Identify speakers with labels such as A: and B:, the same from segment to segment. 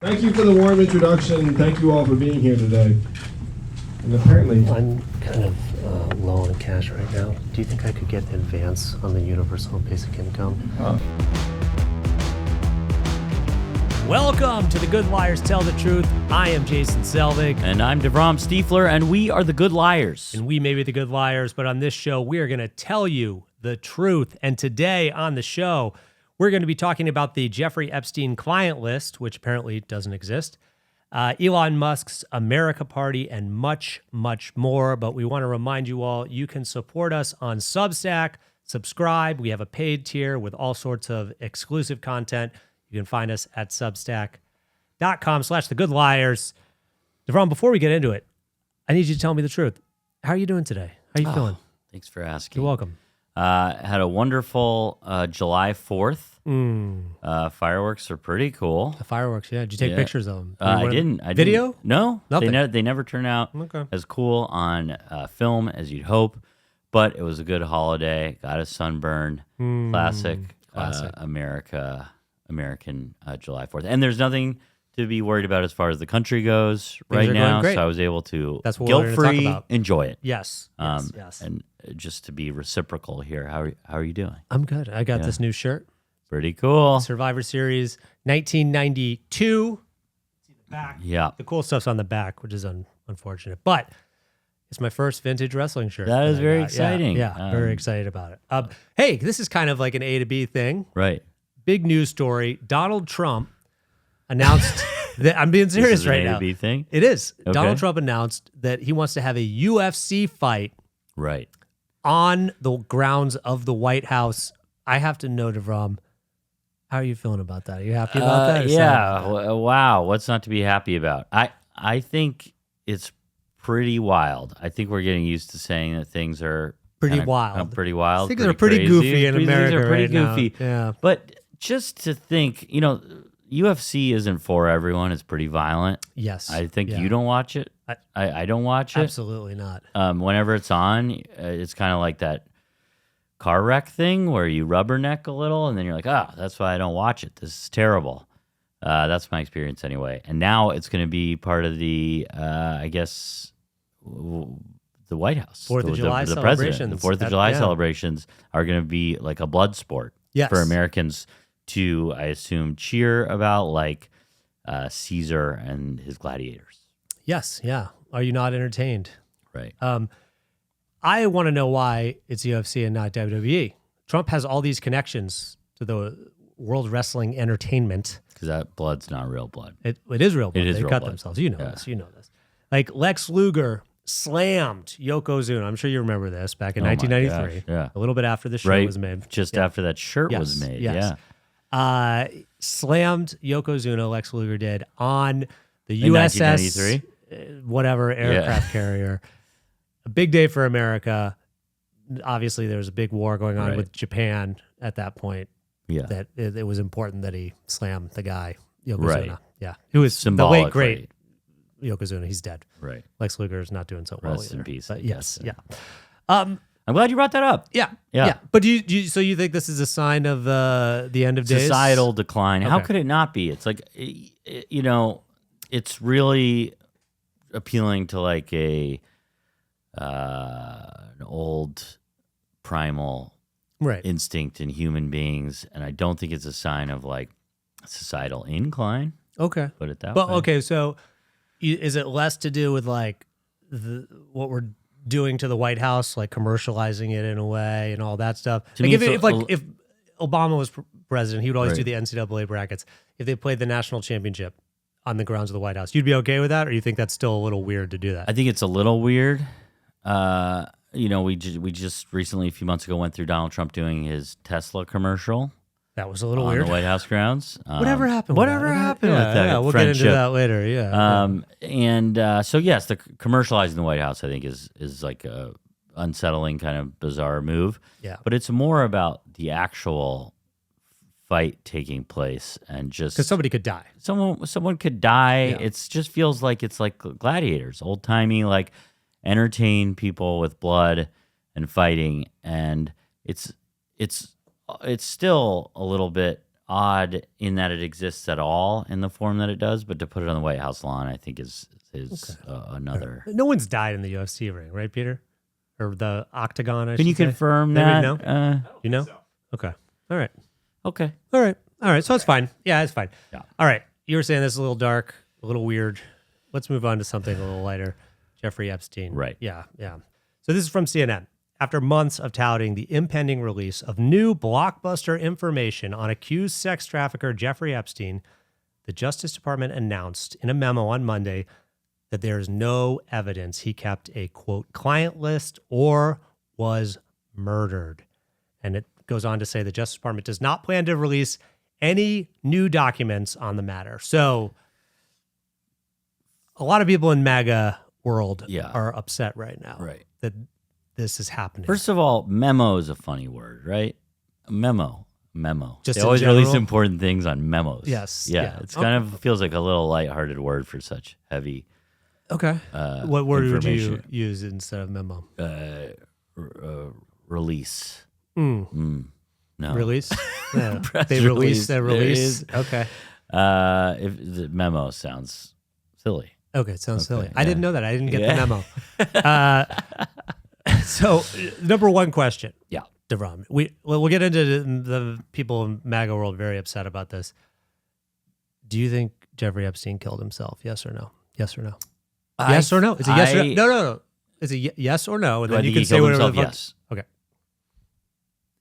A: Thank you for the warm introduction. Thank you all for being here today. And apparently,
B: I'm kind of low on cash right now. Do you think I could get advance on the universal basic income?
C: Welcome to The Good Liars Tell the Truth. I am Jason Selvig.
D: And I'm DeVrom Stiefler, and we are The Good Liars.
C: And we may be the good liars, but on this show, we are going to tell you the truth. And today on the show, we're going to be talking about the Jeffrey Epstein client list, which apparently doesn't exist, Elon Musk's America Party, and much, much more. But we want to remind you all, you can support us on Substack, subscribe. We have a paid tier with all sorts of exclusive content. You can find us at substack.com/thegoodliars. DeVrom, before we get into it, I need you to tell me the truth. How are you doing today? How are you feeling?
D: Thanks for asking.
C: You're welcome.
D: Had a wonderful July 4th. Fireworks are pretty cool.
C: The fireworks, yeah. Did you take pictures of them?
D: I didn't.
C: Video?
D: No.
C: Nothing.
D: They never turn out as cool on film as you'd hope, but it was a good holiday. Got a sunburn. Classic. American July 4th. And there's nothing to be worried about as far as the country goes right now. So I was able to guilt-free enjoy it.
C: Yes.
D: And just to be reciprocal here, how are you doing?
C: I'm good. I got this new shirt.
D: Pretty cool.
C: Survivor Series 1992. See the back.
D: Yeah.
C: The cool stuff's on the back, which is unfortunate. But it's my first vintage wrestling shirt.
D: That is very exciting.
C: Yeah, very excited about it. Hey, this is kind of like an A to B thing.
D: Right.
C: Big news story. Donald Trump announced that, I'm being serious right now.
D: This is an A to B thing?
C: It is.
D: Okay.
C: Donald Trump announced that he wants to have a UFC fight on the grounds of the White House. I have to know, DeVrom, how are you feeling about that? Are you happy about that?
D: Yeah. Wow. What's not to be happy about? I think it's pretty wild. I think we're getting used to saying that things are
C: pretty wild.
D: Pretty wild.
C: Things are pretty goofy in America.
D: Things are pretty
C: right
D: goofy.
C: Now. Yeah.
D: But just to think, UFC isn't for everyone. It's pretty violent.
C: Yes.
D: I think you don't watch it. I don't watch it.
C: Absolutely not.
D: Whenever it's on, it's kind of like that car wreck thing where you rubberneck a little and then you're like, that's why I don't watch it. This is terrible. That's my experience anyway. And now it's going to be part of the, I guess, the White House.
C: 4th of July
D: the
C: celebrations.
D: president. The 4th of July celebrations are going to be like a blood sport for Americans to, I assume, cheer about, like Caesar and his gladiators.
C: Yes, yeah. Are you not entertained?
D: Right.
C: I want to know why it's UFC and not WWE. Trump has all these connections to the World Wrestling Entertainment.
D: Because that blood's not real blood.
C: It is real blood.
D: It is
C: they
D: real
C: cut
D: blood.
C: themselves. You know this. You know this. Like Lex Luger slammed Yokozuna. I'm sure you remember this back in 1993.
D: Gosh, yeah.
C: A little bit after the show was made.
D: Just after that shirt was made.
C: Yes.
D: Yeah.
C: Slammed Yokozuna, Lex Luger did, on the
D: In
C: USS
D: 1993?
C: Whatever aircraft carrier. A big day for America. Obviously, there was a big war going on with Japan at that point.
D: Yeah.
C: That it was important that he slammed the guy, Yokozuna.
D: Right.
C: Yeah. Who was
D: Symbolic,
C: the late, great Yokozuna. He's dead.
D: Right.
C: Lex Luger is not doing so well
D: Rest
C: either.
D: in peace.
C: But
D: I
C: yes.
D: guess.
C: Yeah.
D: I'm glad you brought that up.
C: Yeah. But so you think this is a sign of the end of days?
D: Societal decline.
C: Okay.
D: How could it not be? It's like, it's really appealing to like an old primal instinct in human beings, and I don't think it's a sign of like societal incline.
C: Okay.
D: Put it that way.
C: Okay, so is it less to do with like what we're doing to the White House, like commercializing it in a way and all that stuff? Like if Obama was president, he would always do the NCAA brackets. If they played the national championship on the grounds of the White House, you'd be okay with that, or you think that's still a little weird to do that?
D: I think it's a little weird. We just recently, a few months ago, went through Donald Trump doing his Tesla commercial.
C: That was a little
D: on
C: weird.
D: the White House grounds.
C: Whatever happened?
D: Whatever happened with that?
C: Yeah, we'll
D: friendship.
C: get into that later. Yeah.
D: So yes, the commercializing the White House, I think, is like a unsettling kind of bizarre move.
C: Yeah.
D: But it's more about the actual fight taking place and just
C: Because somebody could die.
D: Someone could die.
C: Yeah.
D: It just feels like it's like gladiators, old timey, like entertain people with blood and fighting, and it's still a little bit odd in that it exists at all in the form that it does, but to put it on the White House lawn, I think is another.
C: No one's died in the UFC ring, right, Peter? Or the octagon, I
D: Can you
C: should say?
D: confirm
C: Anybody
D: that?
C: know? You know? Okay. All right.
D: Okay.
C: All right. All right. So it's fine. Yeah, it's fine.
D: Yeah.
C: All right. You were saying this is a little dark, a little weird. Let's move on to something a little lighter. Jeffrey Epstein.
D: Right.
C: Yeah. Yeah. So this is from CNN. After months of touting the impending release of new blockbuster information on accused sex trafficker Jeffrey Epstein, the Justice Department announced in a memo on Monday that there is no evidence he kept a, quote, client list or was murdered. And it goes on to say the Justice Department does not plan to release any new documents on the matter. So a lot of people in MAGA world are upset right now that this is happening.
D: First of all, memo is a funny word, right? Memo.
C: Just
D: They
C: in
D: always release
C: general?
D: important things on memos.
C: Yes,
D: Yeah.
C: yeah.
D: It's kind of feels like a little lighthearted word for such heavy.
C: Okay. What word would you
D: information.
C: use instead of memo?
D: Release.
C: Mm.
D: No.
C: Release? Yeah.
D: Press
C: They
D: release.
C: release their
D: There
C: release?
D: is.
C: Okay.
D: If the memo sounds silly.
C: Okay, it sounds silly.
D: Okay,
C: I didn't know that. I didn't get
D: Yeah.
C: the memo. So, number one question.
D: Yeah.
C: DeVron, we'll get into the people in MAGA world very upset about this. Do you think Jeffrey Epstein killed himself? Yes or no? Yes or no? Yes or no? It's a yes or no. No. It's a yes or no. And
D: Do I
C: then you
D: think
C: can
D: he
C: say
D: killed
C: whatever
D: himself?
C: the fuck.
D: Yes.
C: Okay.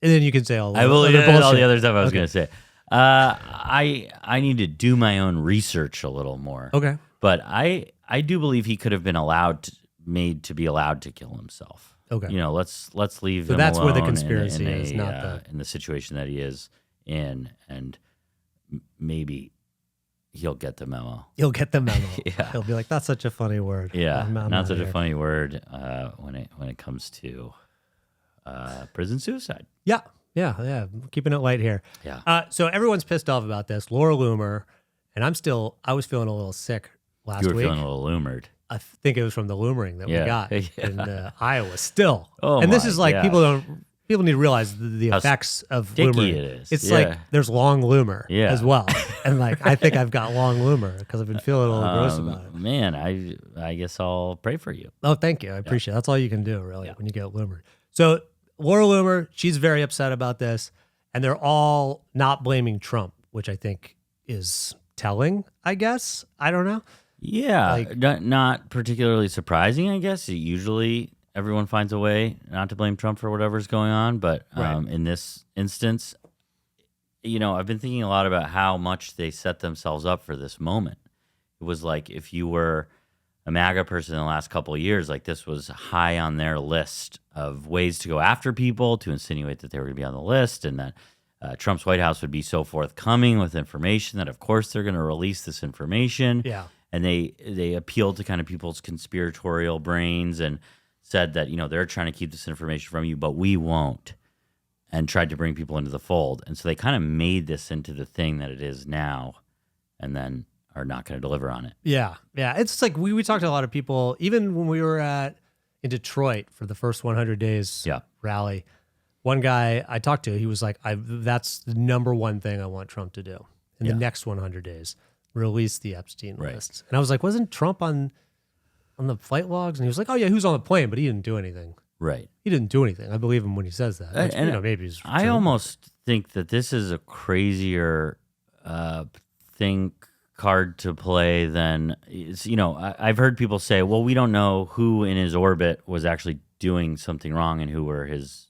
C: And then you can say all the
D: I will.
C: other
D: Yeah, all the
C: bullshit.
D: other stuff I was
C: Okay.
D: going to say. I need to do my own research a little more.
C: Okay.
D: But I do believe he could have been made to be allowed to kill himself.
C: Okay.
D: You know, let's leave
C: So
D: him
C: that's where the
D: alone
C: conspiracy
D: in
C: is, not the-
D: in the situation that he is in, and maybe he'll get the memo.
C: He'll get the memo.
D: Yeah.
C: He'll be like, that's such a funny word.
D: Yeah,
C: I'm
D: not
C: out
D: such a
C: here.
D: funny word when it comes to prison suicide.
C: Yeah. Keeping it light here.
D: Yeah.
C: So everyone's pissed off about this. Laura Loomer, and I was feeling a little sick last
D: You were
C: week.
D: feeling a little loomered.
C: I think it was from the loomering that
D: Yeah.
C: we got
D: Yeah.
C: in Iowa still.
D: Oh
C: and this
D: my
C: is like
D: gosh.
C: people need to realize the
D: How
C: effects of
D: sticky
C: loomering.
D: it is.
C: It's
D: Yeah.
C: like there's long loomer
D: Yeah.
C: as well. And like I think I've got long loomer because I've been feeling a little gross about it.
D: Man, I guess I'll pray for you.
C: Oh, thank you. I appreciate it. That's all you can do, really, when you get loomered. So Laura Loomer, she's very upset about this, and they're all not blaming Trump, which I think is telling, I guess. I don't know.
D: Yeah,
C: Like-
D: not particularly surprising, I guess. Usually everyone finds a way not to blame Trump for whatever's going on, but
C: Right.
D: in this instance, I've been thinking a lot about how much they set themselves up for this moment. It was like if you were a MAGA person in the last couple of years, like this was high on their list of ways to go after people, to insinuate that they were going to be on the list, and that Trump's White House would be so forthcoming with information that, of course, they're going to release this information.
C: Yeah.
D: And they appealed to kind of people's conspiratorial brains and said that, they're trying to keep this information from you, but we won't, and tried to bring people into the fold. And so they kind of made this into the thing that it is now, and then are not going to deliver on it.
C: Yeah. It's like we talked to a lot of people, even when we were in Detroit for the first 100 days rally. One guy I talked to, he was like, that's the number one thing I want Trump to do in the next 100 days. Release the Epstein list. And I was like, wasn't Trump on the flight logs? And he was like, oh yeah, he was on the plane, but he didn't do anything.
D: Right.
C: He didn't do anything. I believe him when he says that. Which,
D: And
C: maybe he's
D: I
C: true.
D: almost think that this is a crazier card to play than it's, I've heard people say, well, we don't know who in his orbit was actually doing something wrong and who were his,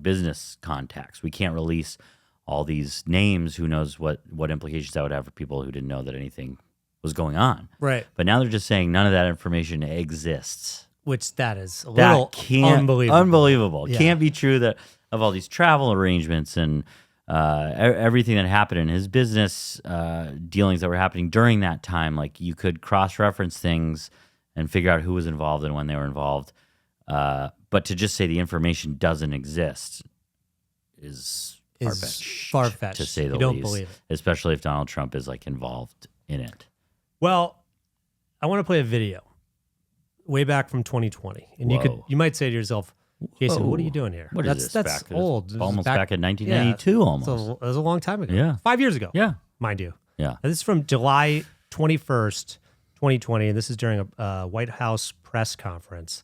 D: business contacts. We can't release all these names. Who knows what implications that would have for people who didn't know that anything was going on.
C: Right.
D: But now they're just saying none of that information exists.
C: Which that is a
D: That
C: little
D: can't, unbelievable.
C: Yeah.
D: Can't be true that of all these travel arrangements and everything that happened in his business dealings that were happening during that time. Like you could cross-reference things and figure out who was involved and when they were involved. But to just say the information doesn't exist is
C: far-fetched.
D: to say the
C: You don't
D: least.
C: believe it.
D: Especially if Donald Trump is like involved in it.
C: Well, I want to play a video way back from 2020. And
D: Whoa.
C: you might say to yourself, Jason, what are
D: Whoa.
C: you doing here?
D: What is this?
C: That's
D: back,
C: old. This is
D: Almost back in 1992,
C: yeah,
D: almost.
C: That was a long time ago.
D: Yeah.
C: 5 years ago.
D: Yeah.
C: Mind you.
D: Yeah.
C: And this is from July 21st, 2020, and this is during a White House press conference.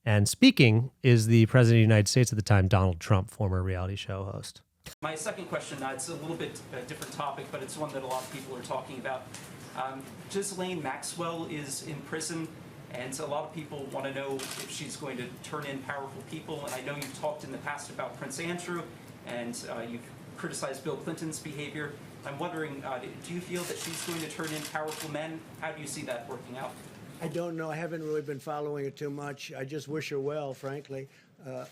C: And speaking is the President of the United States at the time, Donald Trump, former reality show host.
E: My second question, it's a little bit a different topic, but it's one that a lot of people are talking about. Ghislaine Maxwell is in prison, and a lot of people want to know if she's going to turn in powerful people. And I know you've talked in the past about Prince Andrew, and you've criticized Bill Clinton's behavior. I'm wondering, do you feel that she's going to turn in powerful men? How do you see that working out?
F: I don't know. I haven't really been following it too much. I just wish her well, frankly.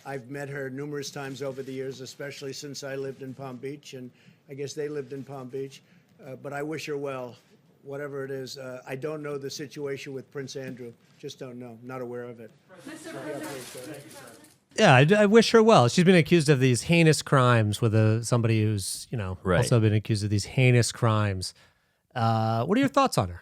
F: I've met her numerous times over the years, especially since I lived in Palm Beach, and I guess they lived in Palm Beach. But I wish her well, whatever it is. I don't know the situation with Prince Andrew. Just don't know. Not aware of it.
C: Yeah, I wish her well. She's been accused of these heinous crimes with somebody who's,
D: Right.
C: also been accused of these heinous crimes. What are your thoughts on her?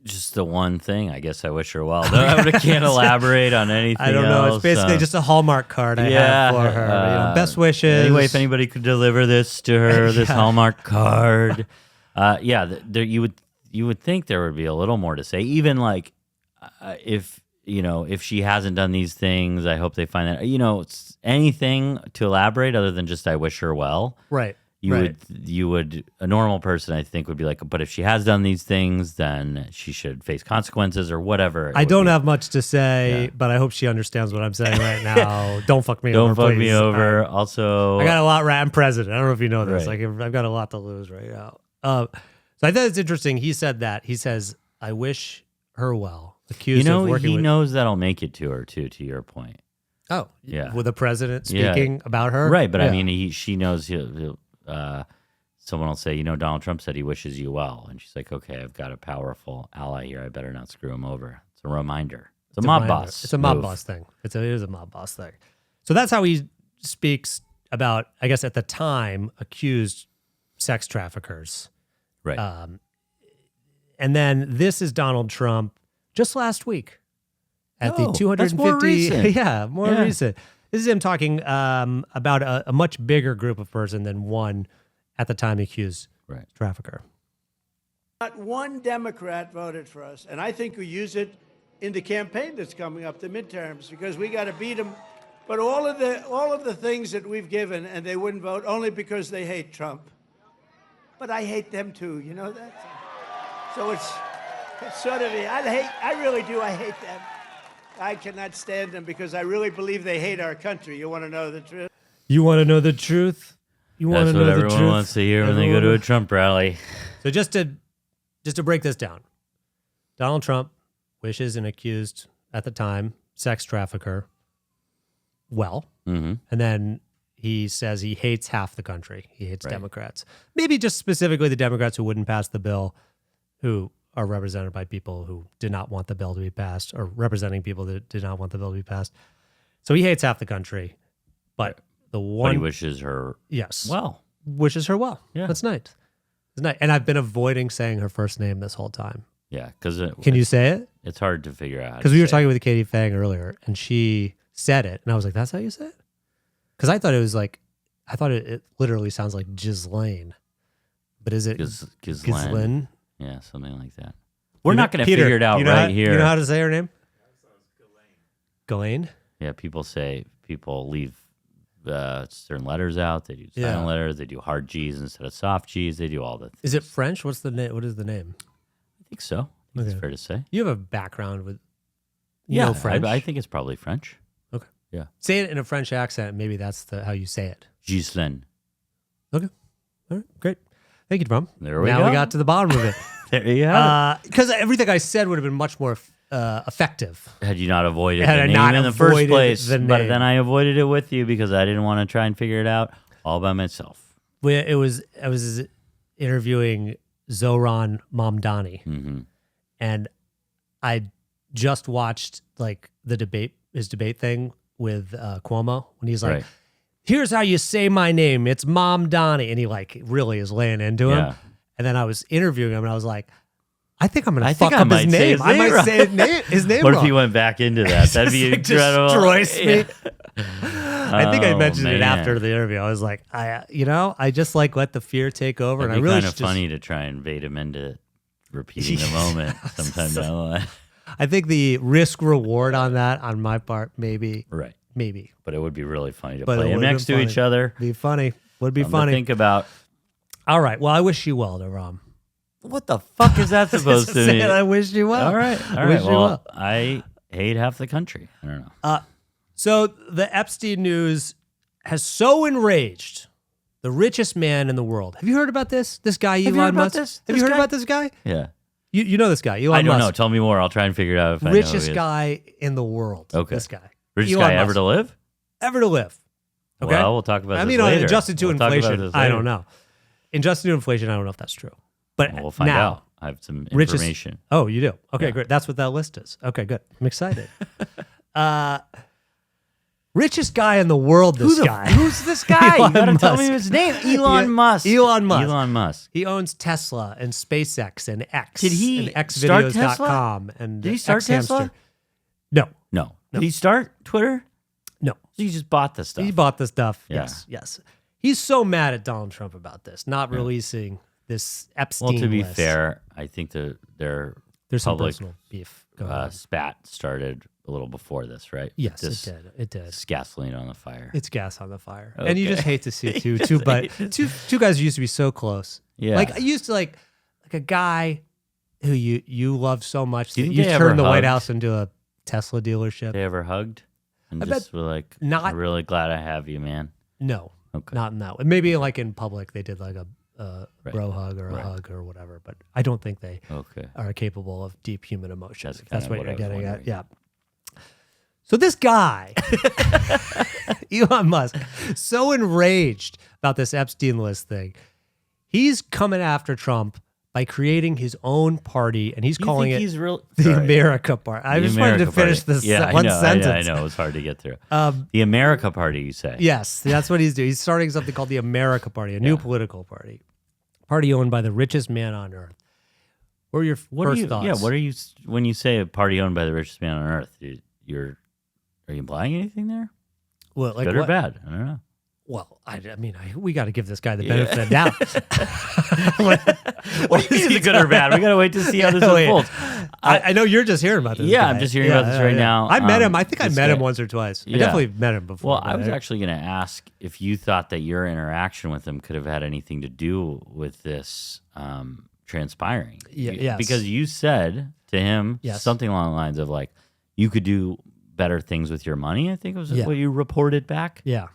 D: Just the one thing, I guess I wish her well. I can't elaborate on anything
C: I don't know.
D: else.
C: It's basically just a Hallmark card I have for her. Best wishes.
D: Anyway, if anybody could deliver this to her, this Hallmark card. You would think there would be a little more to say. Even like if she hasn't done these things, I hope they find that. It's anything to elaborate other than just I wish her well.
C: Right.
D: You would a normal person I think would be like, but if she has done these things, then she should face consequences or whatever.
C: I don't have much to say, but I hope she understands what I'm saying right now. Don't fuck me over,
D: Don't fuck
C: please.
D: me over. Also,
C: I got a lot. I'm president. I don't know if you know this.
D: Right.
C: Like I've got a lot to lose right now. So I thought it's interesting. He said that. He says, "I wish her well." Accused of working
D: he
C: with.
D: knows that'll make it to her too. To your point,
C: Oh,
D: Yeah.
C: With the president
D: Yeah.
C: speaking about her,
D: right? But
C: Yeah.
D: I mean, she knows. Someone will say, Donald Trump said he wishes you well, and she's like, okay, I've got a powerful ally here. I better not screw him over. It's a reminder. It's a mob boss.
C: It's a mob
D: move.
C: boss thing. It is a mob boss thing. So that's how he speaks about, I guess at the time, accused sex traffickers.
D: Right.
C: And then this is Donald Trump just last week at the
D: Oh,
C: 250.
D: that's more recent.
C: Yeah, more
D: Yeah.
C: recent. This is him talking about a much bigger group of person than one at the time accused
D: Right.
C: trafficker.
F: Not one Democrat voted for us, and I think we use it in the campaign that's coming up, the midterms, because we got to beat them. But all of the things that we've given, and they wouldn't vote only because they hate Trump. But I hate them too, you know that? So it's sort of I really do. I hate them. I cannot stand them because I really believe they hate our country. You want to know the truth?
C: You want to know the truth? You want
D: That's
C: to
D: what
C: know the
D: everyone
C: truth?
D: wants to hear when they go to a Trump rally.
C: So just to break this down, Donald Trump wishes an accused at the time sex trafficker well,
D: Mm-hmm.
C: and then he says he hates half the country. He hates Democrats. Maybe just specifically the Democrats who wouldn't pass the bill, who are represented by people who did not want the bill to be passed, or representing people that did not want the bill to be passed. So he hates half the country, but the one
D: But he wishes her
C: yes,
D: well.
C: wishes her well.
D: Yeah.
C: That's nice. It's nice. And I've been avoiding saying her first name this whole time.
D: Yeah, because
C: Can you say it?
D: it's hard to figure out.
C: Because we were talking with Katie Fang earlier, and she said it, and I was like, "That's how you say it?" Because I thought it literally sounds like Ghislaine, but is it Ghislaine?
D: Yeah, something like that. We're not going to
C: Peter,
D: figure it out
C: you know
D: right
C: how,
D: here.
C: You know how to say her name? Ghislaine.
D: Yeah, people leave certain letters out. They do silent
C: Yeah.
D: letters. They do hard G's instead of soft G's. They do all the.
C: Is it French? What's the name? What is the name?
D: I think so. I think
C: Okay.
D: It's fair to say.
C: You have a background with French.
D: I think it's probably French.
C: Okay.
D: Yeah.
C: Say it in a French accent. Maybe that's how you say it.
D: Ghislaine.
C: Okay. All right. Great. Thank you, Tom.
D: There we
C: now
D: go.
C: we got to the bottom of it.
D: There you have
C: Because everything I said would have been much more effective.
D: it. Had you not avoided
C: Had
D: the
C: I
D: name
C: not
D: in the first
C: avoided
D: place,
C: the
D: but
C: name.
D: then I avoided it with you because I didn't want to try and figure it out all by myself.
C: I was interviewing Zoran Mamdani,
D: Mm-hmm.
C: and I just watched like his debate thing with Cuomo when he's like,
D: Right.
C: "Here's how you say my name. It's Mamdani," and he like really is laying into him.
D: Yeah.
C: And then I was interviewing him, and I was like, "I think I'm gonna
D: I
C: fuck
D: think I
C: up his
D: might say
C: name.
D: his
C: I
D: name
C: might
D: wrong."
C: say his name. His name
D: What
C: wrong.
D: if he went back into that? That'd be
C: Just, like,
D: incredible.
C: destroys me.
D: Yeah.
C: I think I mentioned it after the interview. I was like, I just like let the fear take over,
D: It'd
C: and I
D: be
C: really
D: kind of funny to try and bait him into repeating the moment sometime down the line.
C: I think the risk reward on that, on my part, maybe,
D: Right.
C: maybe,
D: But it would be really funny to
C: But it
D: play them
C: would've
D: next
C: been
D: to
C: funny.
D: each other.
C: be funny. Would be
D: Something to
C: funny.
D: think about.
C: All right. Well, I wish you well, Ram.
D: What the fuck is that supposed to mean?
C: I wish you well.
D: All right.
C: I wish you well.
D: I hate half the country. I don't know.
C: So the Epstein news has so enraged the richest man in the world. Have you heard about this? This guy,
D: Have you
C: Elon
D: heard about
C: Musk.
D: this?
C: Have
D: This
C: you heard
D: guy?
C: about this guy?
D: Yeah.
C: You know this guy, Elon
D: I don't
C: Musk.
D: know. Tell me more. I'll try and figure it out if I know who
C: Richest
D: he is.
C: guy in the world.
D: Okay.
C: This guy.
D: Richest
C: Elon
D: guy ever
C: Musk.
D: to live?
C: Ever to live. Okay.
D: Well, we'll talk about
C: I
D: this
C: mean,
D: later.
C: adjusted to
D: We'll talk about
C: inflation,
D: this
C: I
D: later.
C: don't know. Adjusted to inflation, I don't know if that's true. But
D: Well, we'll find
C: now,
D: out. I have some
C: Richest-
D: information.
C: Oh, you do? Okay,
D: Yeah.
C: great. That's what that list is. Okay, good. I'm excited. Richest guy in the world, this guy.
D: Who's this guy? You
C: Elon
D: gotta tell me
C: Musk.
D: his name. Elon Musk.
C: Elon Musk.
D: Elon Musk.
C: He owns Tesla and SpaceX and X.
D: Did he
C: and
D: start
C: xvideos.com and
D: Did he start
C: X-Hamster.
D: Tesla?
C: No,
D: No. Did he start Twitter?
C: no.
D: So he just bought this stuff.
C: He bought the stuff.
D: Yeah.
C: Yes. He's so mad at Donald Trump about this, not releasing this Epstein
D: Well, to be
C: list.
D: fair, I think their
C: There's some
D: public
C: personal beef going on.
D: spat started a little before this, right?
C: Yes,
D: This
C: it did. It did.
D: is gasoline on the fire.
C: It's gas on the fire, and you
D: Okay.
C: just hate to see it too. Two guys who used to be so close.
D: Yeah.
C: like I used to like a guy who you loved so much
D: Do you
C: that
D: think
C: you
D: they ever
C: turned the White
D: hugged?
C: House into a Tesla dealership.
D: They ever hugged? And
C: I
D: just
C: bet
D: were like,
C: not-
D: I'm really glad I have you, man.
C: No,
D: Okay.
C: not in that way. Maybe like in public they did like a
D: Right.
C: bro hug or a
D: Right.
C: hug or whatever. But I don't think they
D: Okay.
C: are capable of deep human emotion.
D: That's
C: If that's
D: kinda
C: what
D: what
C: you're
D: I was
C: getting at.
D: wondering.
C: Yeah. So this guy, Elon Musk, so enraged about this Epstein list thing, he's coming after Trump by creating his own party, and he's
D: You
C: calling
D: think
C: it
D: he's real?
C: the
D: Sorry.
C: America Party. I
D: The
C: just wanted to
D: America
C: finish
D: Party.
C: this
D: Yeah,
C: one
D: I know,
C: sentence.
D: I know. It was hard to get through. The America Party, you say?
C: Yes, that's what he's doing. He's starting something called the America Party, a new political party owned by the richest man on earth. What are your first thoughts?
D: Yeah, what are you when you say a party owned by the richest man on earth? Are you implying anything there?
C: Well, like
D: Good or
C: what?
D: bad? I don't know.
C: Well, I mean, we got to give this guy the benefit of the doubt.
D: What do you mean is it good or bad? We gotta wait to see how this
C: Wait.
D: unfolds.
C: I know you're just hearing about this.
D: Yeah,
C: guy.
D: I'm just hearing about this right now.
C: I met him. I think I
D: this
C: met him
D: guy-
C: once or twice. I
D: Yeah.
C: definitely met him before.
D: Well, I
C: but
D: was actually going to ask if you thought that your interaction with him could have had anything to do with this transpiring.
C: Yes.
D: Because you said to him
C: Yes.
D: something along the lines of like, you could do better things with your money, I think was
C: Yeah.
D: what you reported back.
C: Yeah.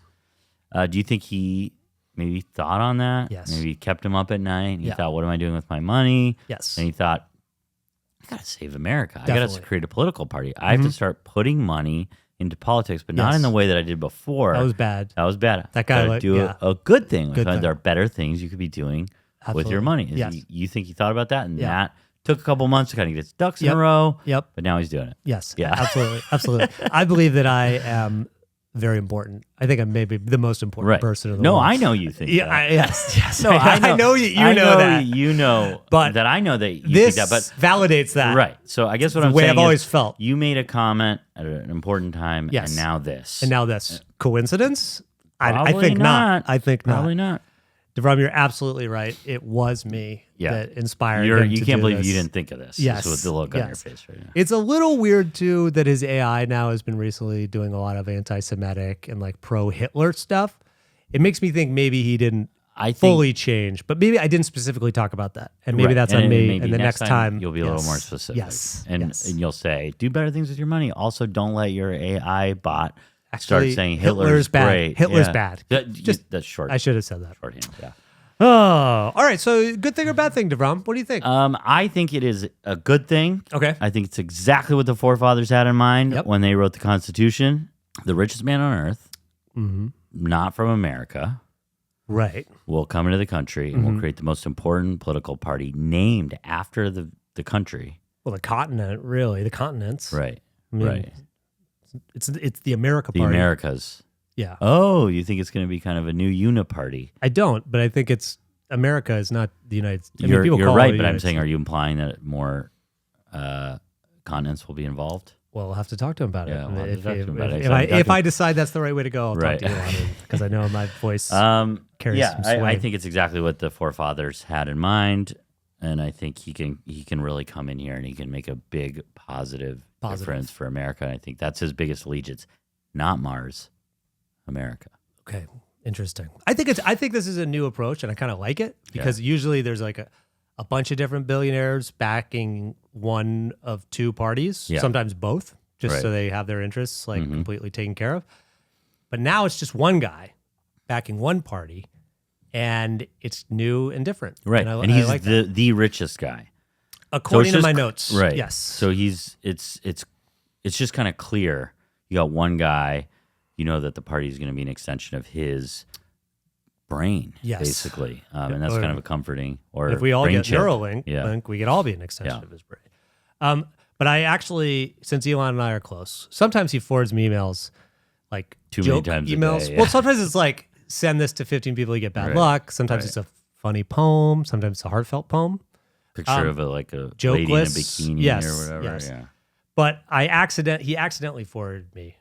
D: Do you think he maybe thought on that?
C: Yes.
D: Maybe it kept him up at night. He
C: Yeah.
D: thought, what am I doing with my money?
C: Yes.
D: And he thought, I got to save America. I got to
C: Definitely.
D: create a political party. I have to start putting money into politics, but not
C: Yes.
D: in the way that I did before.
C: That was bad.
D: That was bad.
C: That guy,
D: Gotta
C: like,
D: do
C: yeah.
D: a good thing.
C: Good thing.
D: There are better things you could be doing with your
C: Absolutely.
D: money.
C: Yes.
D: You think he thought about that, and
C: Yeah.
D: that took a couple months to kind of get his ducks in
C: Yep.
D: a row.
C: Yep.
D: But now he's doing it.
C: Yes.
D: Yeah.
C: Absolutely. Absolutely. I believe that I am very important. I think I'm maybe the most important
D: Right.
C: person in the
D: No,
C: world.
D: I know you think
C: Yeah.
D: that.
C: Yes.
D: No, I know.
C: I know you. You know that.
D: You know
C: But
D: that I know that you
C: This
D: think that. But
C: validates that.
D: right. So I guess what
C: the
D: I'm
C: way
D: saying
C: I've
D: is
C: always felt.
D: you made a comment at an important time,
C: Yes.
D: and now this.
C: And now this coincidence? I
D: Probably
C: think not. I think not.
D: Probably not.
C: DeVrom, you're absolutely right. It was me that inspired him
D: You
C: to
D: can't
C: do
D: believe
C: this.
D: you didn't think of this.
C: Yes.
D: With the look on your
C: Yes.
D: face right now.
C: It's a little weird too that his AI now has been recently doing a lot of anti-Semitic and like pro-Hitler stuff. It makes me think maybe he didn't
D: I think
C: fully change, but maybe I didn't specifically talk about that, and maybe
D: Right.
C: that's
D: And
C: on me.
D: maybe
C: And the next time
D: you'll be a little
C: yes.
D: more specific.
C: Yes,
D: and
C: yes.
D: and you'll say, do better things with your money. Also, don't let your AI bot
C: Actually,
D: start saying
C: Hitler's
D: Hitler's
C: bad.
D: great.
C: Hitler's
D: Yeah.
C: bad.
D: That's short.
C: I should have said that.
D: Shorthand. Yeah.
C: Oh, all right. So, good thing or bad thing, DeVrom? What do you think?
D: I think it is a good thing.
C: Okay.
D: I think it's exactly what the forefathers had in mind
C: Yep.
D: when they wrote the Constitution. The richest man on earth,
C: Mm-hmm.
D: not from America,
C: Right.
D: will come into the country and will create the most important political party named after the country.
C: Well, the continent, really, the continents.
D: Right.
C: I mean,
D: Right.
C: It's the America
D: The
C: Party.
D: Americas.
C: Yeah.
D: Oh, you think it's going to be kind of a new uniparty?
C: I don't, but I think it's America is not the United States.
D: You're
C: people call it
D: right,
C: the
D: but I'm
C: United
D: saying,
C: States.
D: are you implying that more continents will be involved?
C: Well, we'll have to talk to him about
D: Yeah,
C: it.
D: we'll have to talk to him about it.
C: If,
D: So I'm
C: if I
D: talking-
C: decide that's the right way to go, I'll
D: Right.
C: talk to Elon because I know my voice carries
D: Yeah,
C: some sway.
D: I think it's exactly what the forefathers had in mind, and I think he can really come in here and he can make a big positive difference for America. And I think that's his biggest allegiance, not Mars, America.
C: Okay, interesting. I think this is a new approach, and I kind of like it because usually there's like a bunch of different billionaires backing one of two parties, sometimes both, just so they have their interests like completely taken care of. But now it's just one guy backing one party, and it's new and different.
D: Right,
C: and,
D: and he's
C: like
D: the richest guy.
C: according
D: So
C: to
D: it's
C: my
D: just-
C: notes.
D: Right.
C: Yes.
D: So it's just kind of clear. You got one guy, you know that the party is going to be an extension of his brain,
C: Yes.
D: basically, and that's
C: Or-
D: kind of a comforting. Or
C: if we all
D: brain
C: get
D: chip.
C: Neuralink,
D: Yeah.
C: link, we could all be an extension
D: Yeah.
C: of his brain. But I actually, since Elon and I are close, sometimes he forwards me emails like
D: Too many
C: joke
D: times a
C: emails.
D: day, yeah.
C: Well, sometimes it's like send this to 15 people, you get bad
D: Right.
C: luck. Sometimes
D: Right.
C: it's a funny poem. Sometimes it's a heartfelt poem.
D: Picture of a
C: joke
D: lady in a
C: lists.
D: bikini
C: Yes,
D: or whatever.
C: yes.
D: Yeah.
C: But he accidentally forwarded me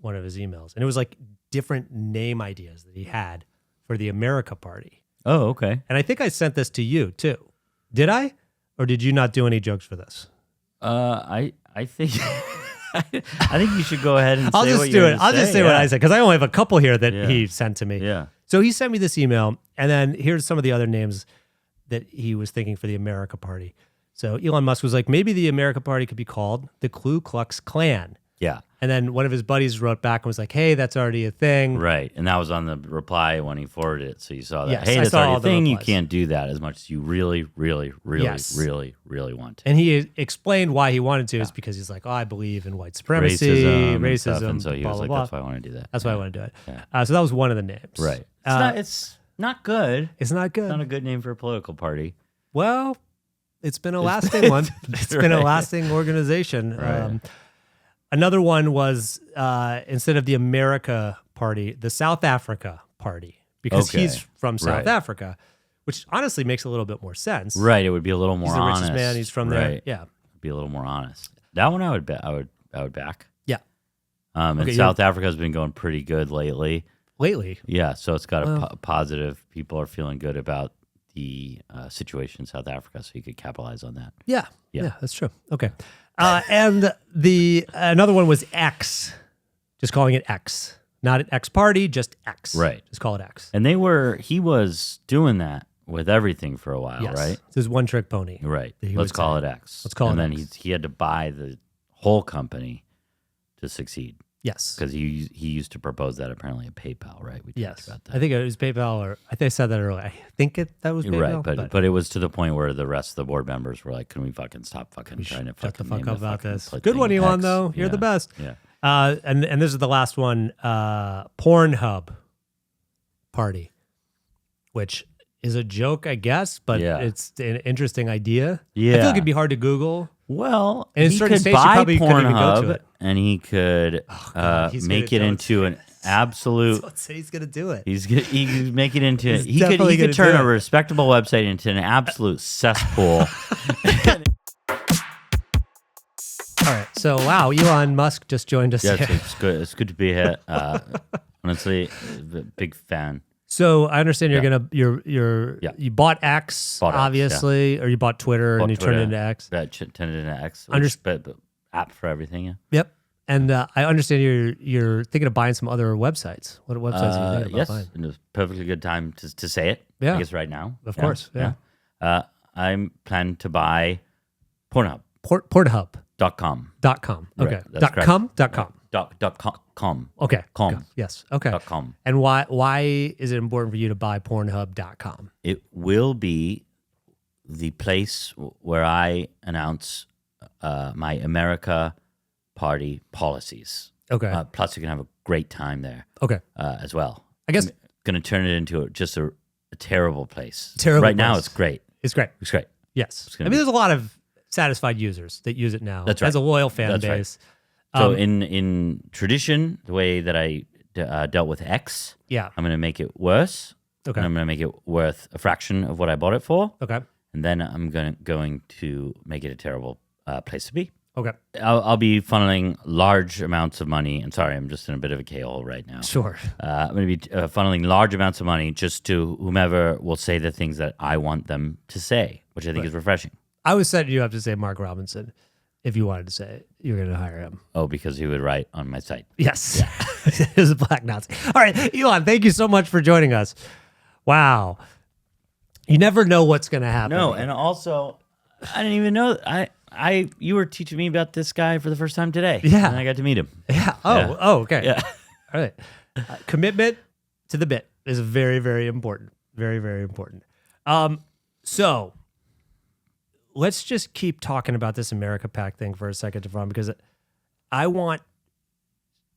C: one of his emails, and it was like different name ideas that he had for the America Party.
D: Oh, okay.
C: And I think I sent this to you too. Did I? Or did you not do any jokes for this?
D: I think I think you should go ahead and
C: I'll
D: say
C: just
D: what
C: do
D: you're
C: it.
D: gonna
C: I'll just say
D: yeah.
C: what I said because I only have a couple here that
D: Yeah.
C: he sent to me.
D: Yeah.
C: So he sent me this email, and then here's some of the other names that he was thinking for the America Party. So Elon Musk was like, maybe the America Party could be called the Ku Klux Klan.
D: Yeah.
C: And then one of his buddies wrote back and was like, hey, that's already a thing.
D: Right. And that was on the reply when he forwarded it. So you saw that.
C: Yes,
D: Hey,
C: I
D: that's
C: saw all
D: already a
C: the
D: thing. You
C: replies.
D: can't do that as much as you really, really, really,
C: Yes.
D: really, really want to.
C: And he explained why he wanted to is because he's like, oh, I believe in white supremacy,
D: and stuff, and so he
C: blah,
D: was
C: blah,
D: like,
C: blah.
D: that's why I want to do that.
C: That's why I want to do it.
D: Yeah.
C: So that was one of the names.
D: Right. It's not good.
C: It's not good.
D: It's not a good name for a political party.
C: Well, it's been a lasting one. It's been a
D: Right.
C: lasting organization.
D: Right.
C: Another one was instead of the America Party, the South Africa Party, because
D: Okay.
C: he's from South
D: Right.
C: Africa, which honestly makes a little bit more sense.
D: Right. It would be a little more
C: He's the
D: honest.
C: richest man. He's from there.
D: Right.
C: Yeah.
D: Be a little more honest. That one I would bet. I would back.
C: Yeah.
D: And
C: Okay,
D: South Africa has been going pretty good lately.
C: Lately.
D: Yeah, so it's got a
C: Well-
D: positive. People are feeling good about the situation in South Africa, so you could capitalize on that.
C: Yeah.
D: Yeah.
C: Yeah, that's true. Okay. And the another one was X, just calling it X, not an X party, just X.
D: Right.
C: Just call it X.
D: And he was doing that with everything for a while,
C: Yes.
D: right?
C: This is one trick pony.
D: Right.
C: that he
D: Let's
C: was
D: call
C: saying.
D: it X.
C: Let's call
D: and
C: it
D: then
C: X.
D: he had to buy the whole company to succeed
C: Yes.
D: because he used to propose that apparently at PayPal, right? We talked
C: Yes.
D: about that.
C: I think it was PayPal, or I think I said that earlier. I think that was PayPal.
D: Right, but it was to the point where the rest of the board members were like, "Can we fucking stop fucking trying to
C: shut the
D: fucking
C: fuck
D: name
C: up about
D: fucking
C: this."
D: put
C: Good one,
D: thing
C: Elon.
D: X?"
C: Though you're
D: Yeah,
C: the best.
D: Yeah.
C: And this is the last one. Pornhub party, which is a joke, I guess, but
D: Yeah.
C: it's an interesting idea. I
D: Yeah.
C: feel like it'd be hard to Google.
D: Well,
C: And in
D: he
C: certain
D: could
C: states, you
D: buy
C: probably couldn't even go to
D: Pornhub,
C: it.
D: and he could
C: God, he's
D: make
C: gonna
D: it
C: do it.
D: into an absolute.
C: Let's say he's gonna do it.
D: He could make it into.
C: He's
D: He
C: definitely
D: could
C: gonna
D: turn
C: do
D: a
C: it.
D: respectable website into an absolute cesspool.
C: All right. So wow, Elon Musk just joined us.
D: Yeah,
C: here.
D: it's good. It's good to be here. Honestly, big fan.
C: So I understand you're
D: Yeah.
C: gonna
D: Yeah.
C: you bought X,
D: Bought X, yeah.
C: obviously, or you bought Twitter and you turned it into X.
D: That turned it into X.
C: Underst-
D: But app for everything. Yeah.
C: Yep. And I understand you're thinking of buying some other websites. What websites are you thinking about
D: Yes,
C: buying?
D: and it was a perfectly good time to say it.
C: Yeah.
D: I guess right now.
C: Of course, yeah.
D: I'm planning to buy Pornhub.com.
C: Pornhub.com.
D: Right,
C: Okay.
D: that's correct.
C: .com.
D: .com.
C: Okay.
D: Com.
C: Yes. Okay.
D: .com.
C: And why is it important for you to buy Pornhub.com?
D: It will be the place where I announce my America Party policies.
C: Okay.
D: Plus, you can have a great time there
C: Okay.
D: as well.
C: I guess
D: Going to turn it into just a terrible place.
C: Terrible
D: Right now,
C: place.
D: it's great.
C: it's great.
D: It's great.
C: Yes. I
D: gonna
C: mean,
D: be-
C: there's a lot of satisfied users that use it now.
D: That's right.
C: Has a loyal fan
D: That's right.
C: base.
D: So in tradition, the way that I dealt with X,
C: Yeah.
D: I'm going to make it worse.
C: Okay.
D: And I'm going to make it worth a fraction of what I bought it for.
C: Okay.
D: And then I'm going to make it a terrible place to be.
C: Okay.
D: I'll be funneling large amounts of money. And sorry, I'm just in a bit of a K-hole right now.
C: Sure.
D: I'm going to be funneling large amounts of money just to whomever will say the things that I want them to say, which I think is refreshing.
C: I was setting you up to say Mark Robinson. If you wanted to say it, you're going to hire him.
D: Oh, because he would write on my site.
C: Yes. He was a black Nazi. All right, Elon, thank you so much for joining us. Wow. You never know what's going to happen.
D: No, and also, I didn't even know. You were teaching me about this guy for the first time today.
C: Yeah.
D: And I got to meet him.
C: Yeah. Oh,
D: Yeah.
C: oh, okay.
D: Yeah.
C: All right. Commitment to the bit is very, very important. Very, very important. So let's just keep talking about this America PAC thing for a second, Devon, because I want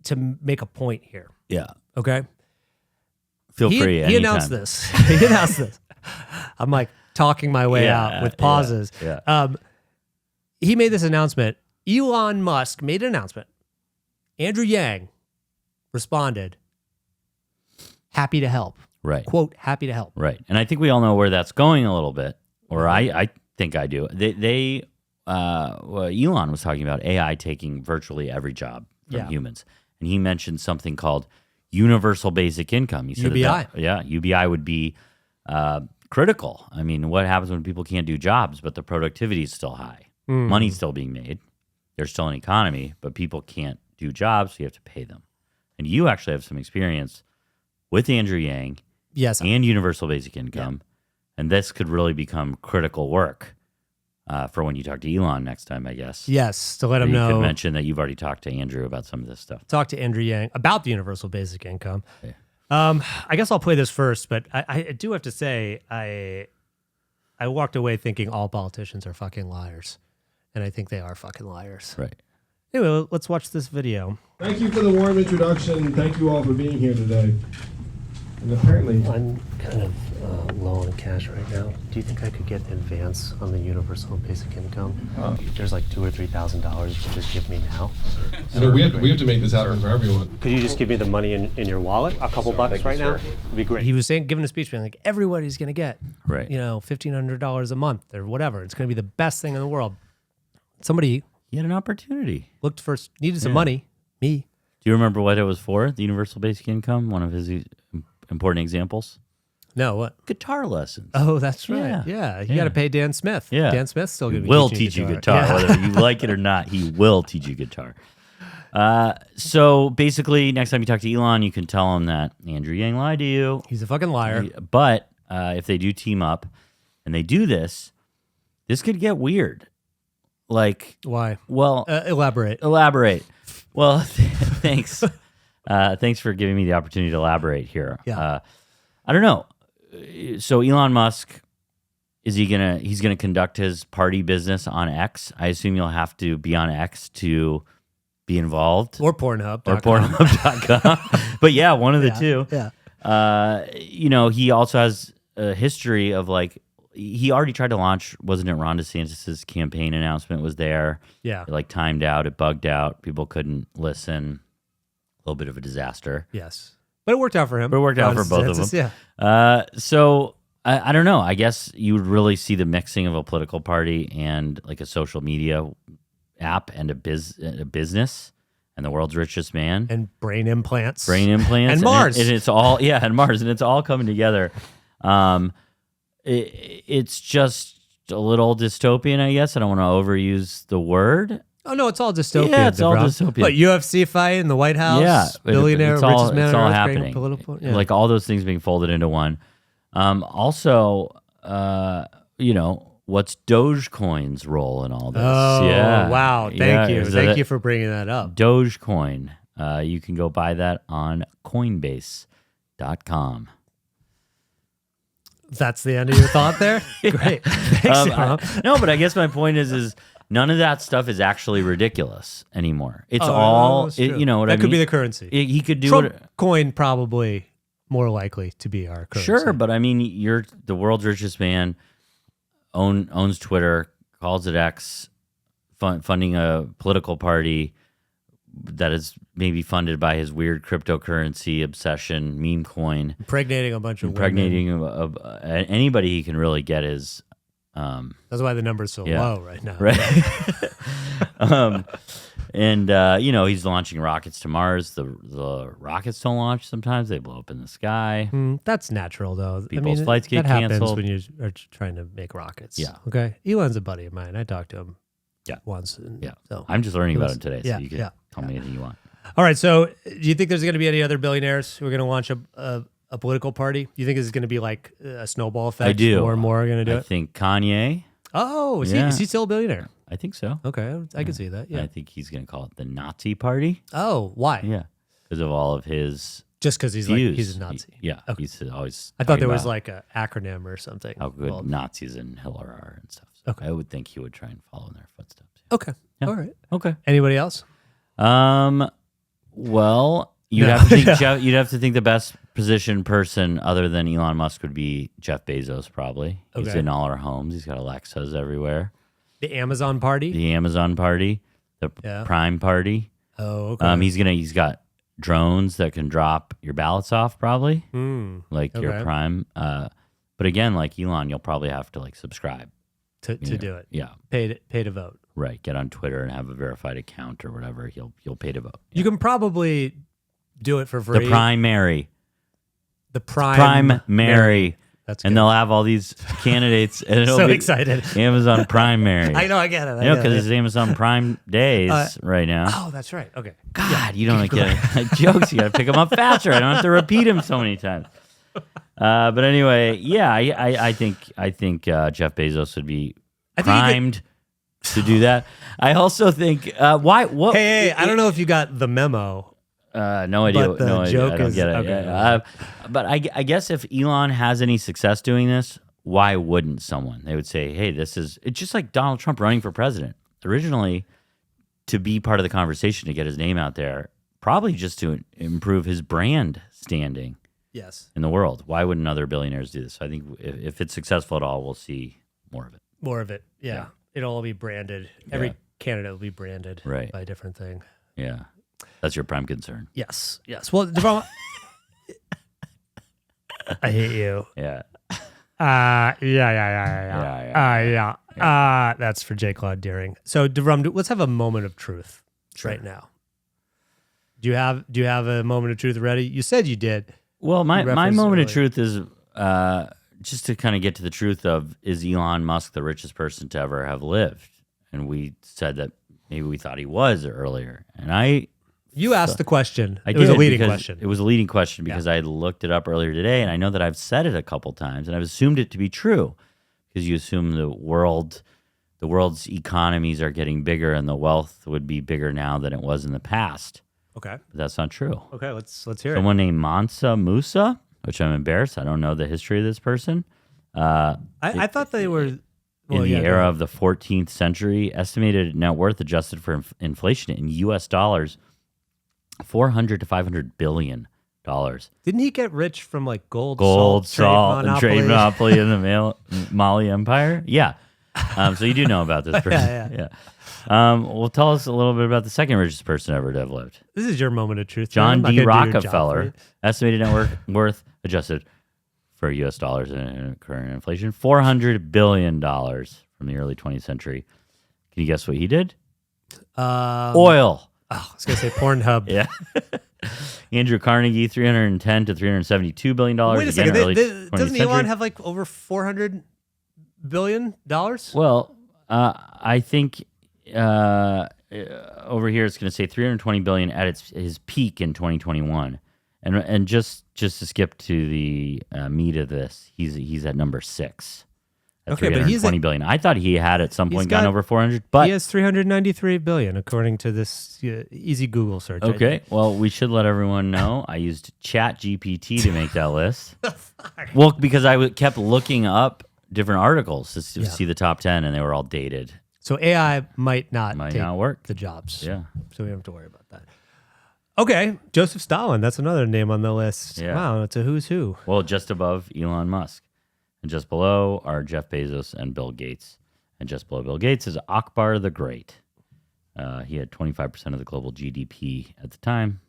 C: to make a point here.
D: Yeah.
C: Okay.
D: Feel free.
C: He
D: anytime.
C: announced this. He announced this. I'm like talking my way out with pauses.
D: Yeah.
C: He made this announcement. Elon Musk made an announcement. Andrew Yang responded, happy to help.
D: Right.
C: Quote, happy to help.
D: Right. And I think we all know where that's going a little bit, or I think I do. Elon was talking about AI taking virtually every job from humans. And he mentioned something called universal basic income. He said
C: UBI.
D: UBI would be critical. I mean, what happens when people can't do jobs, but the productivity is still high? Money's still being made. There's still an economy, but people can't do jobs, so you have to pay them. And you actually have some experience with Andrew Yang and universal basic income. And this could really become critical work for when you talk to Elon next time, I guess.
C: Yes, to let him know.
D: You could mention that you've already talked to Andrew about some of this stuff.
C: Talk to Andrew Yang about the universal basic income.
D: Yeah.
C: I guess I'll play this first, but I do have to say I walked away thinking all politicians are fucking liars. And I think they are fucking liars.
D: Right.
C: Anyway, let's watch this video.
A: Thank you for the warm introduction. Thank you all for being here today. And apparently,
B: I'm kind of low on cash right now. Do you think I could get an advance on the universal basic income? There's like $2,000 or $3,000 you could just give me now.
A: we have to make this happen for everyone.
B: Could you just give me the money in your wallet? A couple bucks right now? Would be great.
C: He was giving a speech being like, everybody's going to get,
D: Right.
C: $1,500 a month or whatever. It's going to be the best thing in the world. Somebody
D: He had an opportunity.
C: needed some money. Me.
D: Do you remember what it was for, the universal basic income? One of his important examples?
C: No, what?
D: Guitar lessons.
C: Oh, that's right. Yeah. You got to pay Dan Smith.
D: Yeah.
C: Dan Smith's still
D: He
C: going to be
D: will
C: teaching
D: teach you guitar.
C: Yeah.
D: Whether you like it or not, he will teach you guitar. So basically, next time you talk to Elon, you can tell him that Andrew Yang lied to you.
C: He's a fucking liar.
D: But if they do team up and they do this could get weird. Like,
C: Why?
D: well,
C: Elaborate.
D: Well, thanks. Thanks for giving me the opportunity to elaborate here.
C: Yeah.
D: I don't know. So Elon Musk, he's gonna conduct his party business on X. I assume you'll have to be on X to be involved.
C: Or Pornhub.
D: Or Pornhub.com. But yeah, one of the two.
C: Yeah.
D: He also has a history of he already tried to launch, wasn't it Ron DeSantis' campaign announcement was there.
C: Yeah.
D: It timed out, it bugged out, people couldn't listen. A little bit of a disaster.
C: Yes. But it worked out for him.
D: But it worked out for both of them. Yeah. So I don't know. I guess you would really see the mixing of a political party and a social media app and a business and the world's richest man.
C: And brain implants.
D: And
C: Mars.
D: And it's all, and Mars. And it's all coming together. It's just a little dystopian, I guess. I don't want to overuse the word.
C: Oh, no, it's all dystopian.
D: Yeah, it's all dystopian.
C: But UFC fight in the White House,
D: Yeah,
C: billionaire,
D: it's
C: richest man
D: it's
C: on
D: all
C: earth,
D: happening.
C: political. Yeah.
D: All those things being folded into one. Also, what's Dogecoin's role in all this?
C: Oh,
D: yeah.
C: wow. Thank you. Thank you for bringing that up.
D: Dogecoin. You can go buy that on Coinbase.com.
C: That's the end of your thought there? Great. Thanks, Rob.
D: No, but I guess my point is none of that stuff is actually ridiculous anymore. It's
C: that's true.
D: you know what I mean?
C: That could be the currency.
D: He could do
C: Trump
D: it.
C: coin probably more likely to be our currency.
D: Sure, but I mean, you're the world's richest man, owns Twitter, calls it X, funding a political party that is maybe funded by his weird cryptocurrency obsession, meme coin.
C: Impregnating a bunch of
D: Impregnating
C: women.
D: Anybody he can really get is...
C: That's why the number's so
D: yeah.
C: low right now.
D: Right. And he's launching rockets to Mars. The rockets don't launch sometimes; they blow up in the sky.
C: That's natural, though.
D: People's flights get
C: that happens
D: canceled.
C: when you are trying to make rockets.
D: Yeah.
C: Okay. Elon's a buddy of mine. I talked to him.
D: Yeah.
C: Once. And
D: Yeah.
C: So
D: I'm just learning
C: it
D: about
C: was-
D: it today,
C: yeah,
D: so you can
C: yeah,
D: tell me anything you want.
C: All right. So, do you think there's going to be any other billionaires who are going to launch a political party? Do you think this is going to be like a snowball effect?
D: I do.
C: More and more are going to do
D: I
C: it.
D: think Kanye.
C: Oh,
D: Yeah.
C: is he still a billionaire?
D: I think so.
C: Okay, I can see that. Yeah.
D: I think he's going to call it the Nazi Party.
C: Oh, why?
D: Yeah, because of all of his
C: Just because he's
D: views.
C: like he's a Nazi.
D: Yeah,
C: Okay.
D: he's always.
C: I thought there
D: talking
C: was
D: about
C: like an acronym or something.
D: how good
C: Well,
D: Nazis and Hitler are and stuff. So
C: Okay.
D: I would think he would try and follow in their footsteps.
C: Okay.
D: Yeah.
C: All right.
D: Okay.
C: Anybody else?
D: Well, you'd
C: No.
D: have to think you'd have to think the best positioned person other than Elon Musk would be Jeff Bezos. Probably. He's
C: Okay.
D: in all our homes. He's got Alexas everywhere.
C: The Amazon party.
D: The Amazon party, the
C: Yeah.
D: Prime party.
C: Oh, okay.
D: He's got drones that can drop your ballots off, probably like your
C: Okay.
D: Prime. But again, like Elon, you'll probably have to like subscribe
C: to
D: you know?
C: do it.
D: Yeah,
C: Pay to vote.
D: right. Get on Twitter and have a verified account or whatever. You'll pay to vote.
C: You can probably do it for free.
D: The primary,
C: The primary. That's
D: and
C: good.
D: they'll have all these candidates, and it'll
C: So
D: be
C: excited.
D: Amazon primary.
C: I know. I get it.
D: You know, because it's Amazon Prime days right now.
C: Oh, that's right. Okay.
D: God, you don't get jokes. You got to pick them up faster. I don't have to repeat them so many times. But anyway, yeah, I think Jeff Bezos would be
C: I think he
D: primed to do that. I also think why? What?
C: Hey, I don't know if you got the memo.
D: No idea.
C: But the
D: No idea.
C: joke
D: I don't
C: is-
D: get it.
C: okay.
D: Yeah. But I guess if Elon has any success doing this, why wouldn't someone? They would say, "Hey, it's just like Donald Trump running for president. Originally, to be part of the conversation, to get his name out there, probably just to improve his brand standing
C: Yes.
D: in the world. Why wouldn't other billionaires do this? So I think if it's successful at all, we'll see more of it.
C: More of it. Yeah.
D: Yeah.
C: It'll all be branded. Every
D: Yeah.
C: candidate will be branded
D: Right.
C: by a different thing.
D: Yeah, that's your prime concern.
C: Yes. Yes. Well, Devon, I hate you.
D: Yeah,
C: Yeah. That's for J. Claude Deering. So, Devon, let's have a moment of truth right now. Do you have a moment of truth ready? You said you did.
D: Well, my
C: referenced
D: moment
C: it
D: of truth is just to kind of get to the truth of, is Elon Musk the richest person to ever have lived? And we said that maybe we thought he was earlier. And
C: You asked the question.
D: I
C: It was a
D: did,
C: leading
D: because
C: question.
D: It was a leading question because I had looked it up earlier today, and I know that I've said it a couple times, and I've assumed it to be true because you assume the world's economies are getting bigger and the wealth would be bigger now than it was in the past.
C: Okay.
D: But that's not true.
C: Okay. Let's hear
D: Someone named Mansa Musa, which I'm embarrassed. I don't know the history of this person.
C: it. I thought they were
D: In the era of the 14th century, estimated net worth adjusted for inflation in U.S. dollars, $400 to $500 billion.
C: Didn't he get rich from like gold,
D: Gold, salt, and trade
C: monopoly?
D: monopoly in the Mali Empire. Yeah. So you do know about this person.
C: Yeah.
D: Well, tell us a little bit about the second richest person ever to have lived.
C: This is your moment of truth.
D: John
C: I'm not
D: D.
C: gonna do your job for
D: Rockefeller,
C: you.
D: estimated net worth adjusted for U.S. dollars and current inflation, $400 billion from the early 20th century. Can you guess what he did? Oil.
C: I was gonna say Pornhub.
D: Yeah. Andrew Carnegie, $310 to $372 billion.
C: Wait a
D: again,
C: second.
D: early 20th
C: Doesn't
D: century.
C: Elon have like over $400 billion?
D: Well, I think over here it's going to say $320 billion at his peak in 2021, and just to skip to the meat of this, he's at number 6. At
C: Okay, but he's
D: $320 billion. I thought he had at some
C: He's
D: point
C: got-
D: gotten over 400, but
C: He has $393 billion, according to this easy Google search. I
D: okay.
C: did.
D: Well, we should let everyone know I used ChatGPT to make that list. Well, because I kept looking up different articles to see the top 10, and they were all dated.
C: So AI might not
D: Might
C: take
D: not work.
C: the jobs.
D: Yeah.
C: So we don't have to worry about that. Okay, Joseph Stalin. That's another name on the list.
D: Yeah.
C: Wow, it's a who's who.
D: Well, just above Elon Musk. And just below are Jeff Bezos and Bill Gates. And just below Bill Gates is Akbar the Great. He had 25% of the global GDP at the time,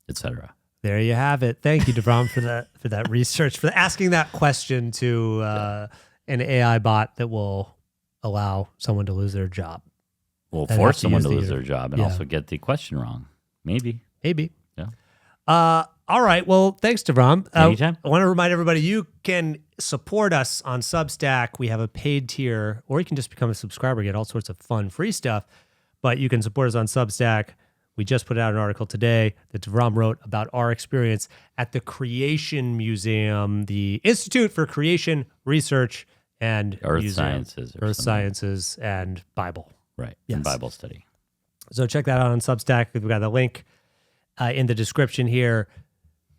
D: etc.
C: There you have it. Thank you, Devon, for that research, for asking that question to an AI bot that will allow someone to lose their job.
D: Will
C: and
D: force
C: have to
D: someone
C: use
D: to
C: the
D: lose their
C: internet.
D: job and
C: Yeah.
D: also get the question wrong. Maybe.
C: Maybe.
D: Yeah.
C: All right. Well, thanks, Devram.
D: Anytime.
C: I want to remind everybody you can support us on Substack. We have a paid tier, or you can just become a subscriber, get all sorts of fun, free stuff. But you can support us on Substack. We just put out an article today that Devram wrote about our experience at the Creation Museum, the Institute for Creation Research and
D: Earth
C: Museum.
D: Sciences or
C: Earth
D: something.
C: Sciences and Bible.
D: Right.
C: Yes.
D: In Bible study.
C: So check that out on Substack. We've got the link in the description here.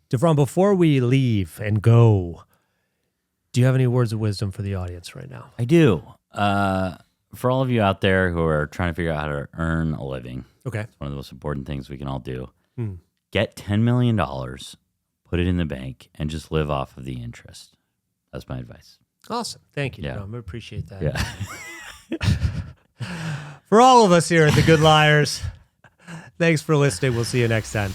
C: Devram, before we leave and go, do you have any words of wisdom for the audience right now?
D: I do. For all of you out there who are trying to figure out how to earn a living,
C: Okay.
D: it's one of the most important things we can all do.
C: Hmm.
D: Get $10 million, put it in the bank, and just live off of the interest. That's my advice.
C: Awesome. Thank you,
D: Yeah.
C: Devram. I appreciate that.
D: Yeah.
C: For all of us here at The Good Liars, thanks for listening. We'll see you next time.